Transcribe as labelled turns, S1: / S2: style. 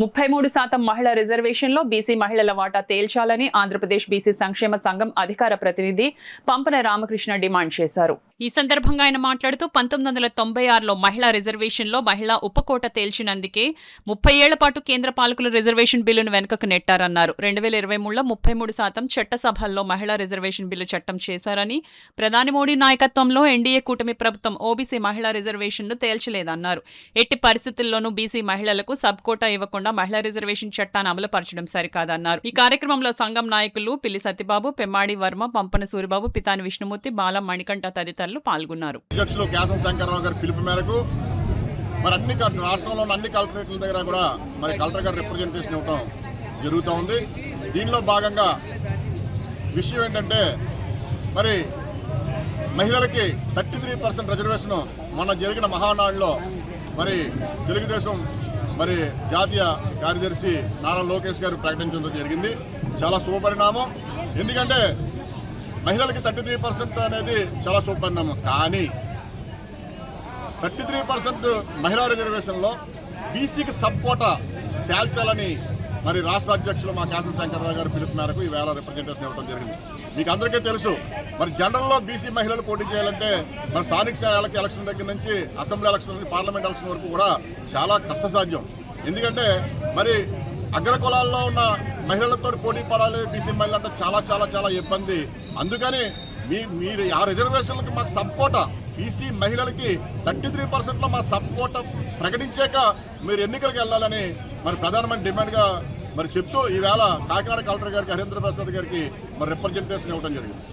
S1: 33% మహిళా రిజర్వేషన్లో బీసీ మహిళల వాటా తేల్చాలని ఆంధ్రప్రదేశ్ బీసీ సంక్షేమ సంఘం అధికార ప్రతినిధి పంపన రామకృష్ణ డిమాండ్ చేశారు. ఈ సందర్భంగా ఆయన మాట్లాడుతూ 1996లో మహిళా రిజర్వేషన్లో మహిళా ఉపకోట తేల్చినందుకే 30 ఏళ్ల పాటు కేంద్ర పాలకులు రిజర్వేషన్ బిల్లును వెనుకకు నెట్టారన్నారు. 2023లో 33% చట్టసభల్లో మహిళా రిజర్వేషన్ బిల్లు చట్టం చేశారని, ప్రధాని మోడీ నాయకత్వంలో ఎన్డీఏ కూటమి ప్రభుత్వం ఓబీసీ మహిళా రిజర్వేషన్ను తేల్చలేదన్నారు. ఎట్టి పరిస్థితుల్లోనూ బీసీ మహిళలకు సబ్ కోటా ఇవ్వకుండా మహిళా రిజర్వేషన్ చట్టాన్ని అమలుపరచడం సరికాదన్నారు. ఈ కార్యక్రమంలో సంఘం నాయకులు పిల్లి సత్యబాబు, పెమ్మాడి వర్మ, పంపన సూరిబాబు, పితాని విష్ణుమూర్తి, బాల మణికంఠ తదితరులు పాల్గొన్నారు.
S2: అధ్యక్షులు కేశవ శంకర్రావు గారి పిలుపు మేరకు అన్ని రాష్ట్రంలోని అన్ని కలెక్టరేట్ల దగ్గర కూడా కలెక్టర్ గారు రిప్రజెంటేషన్ ఇవ్వడం జరుగుతూ ఉంది. దీనిలో భాగంగా విషయం ఏంటంటే మహిళలకి 33% రిజర్వేషన్ మొన్న జరిగిన మహానాడులో తెలుగుదేశం జాతీయ కార్యదర్శి నారా లోకేష్ గారు ప్రకటించడం జరిగింది. చాలా శుభపరిణామం. ఎందుకంటే మహిళలకి 33% అనేది చాలా శుభపరిణామం. కానీ 33% మహిళా రిజర్వేషన్లో బీసీకి సబ్ కోటా తేల్చాలని రాష్ట్ర అధ్యక్షులు మా కేశవ శంకర్రావు గారు పిలుపు మేరకు ఈవేళ రిప్రజెంటేషన్ ఇవ్వడం జరిగింది. మీకు అందరికీ తెలుసు జనరల్లో బీసీ మహిళలు పోటీ చేయాలంటే స్థానిక స్థాయిలకి ఎలక్షన్ దగ్గర నుంచి అసెంబ్లీ ఎలక్షన్ నుంచి పార్లమెంట్ ఎలక్షన్ వరకు కూడా చాలా కష్టసాధ్యం. ఎందుకంటే అగ్రకులాల్లో ఉన్న మహిళలతో పోటీ పడాలి బీసీ మహిళలు అంటే చాలా చాలా చాలా ఇబ్బంది. అందుకని మీరు ఆ రిజర్వేషన్లకి మాకు సబ్ కోటా బీసీ మహిళలకి 33%లో మా సబ్ కోటా ప్రకటించాక మీరు ఎన్నికలకు వెళ్ళాలని ప్రధానమైన డిమాండ్గా చెప్తూ ఈవేళ కాకినాడ కలెక్టర్ గారికి హరీంద్ర ప్రసాద్ గారికి రిప్రజెంటేషన్ ఇవ్వడం జరిగింది.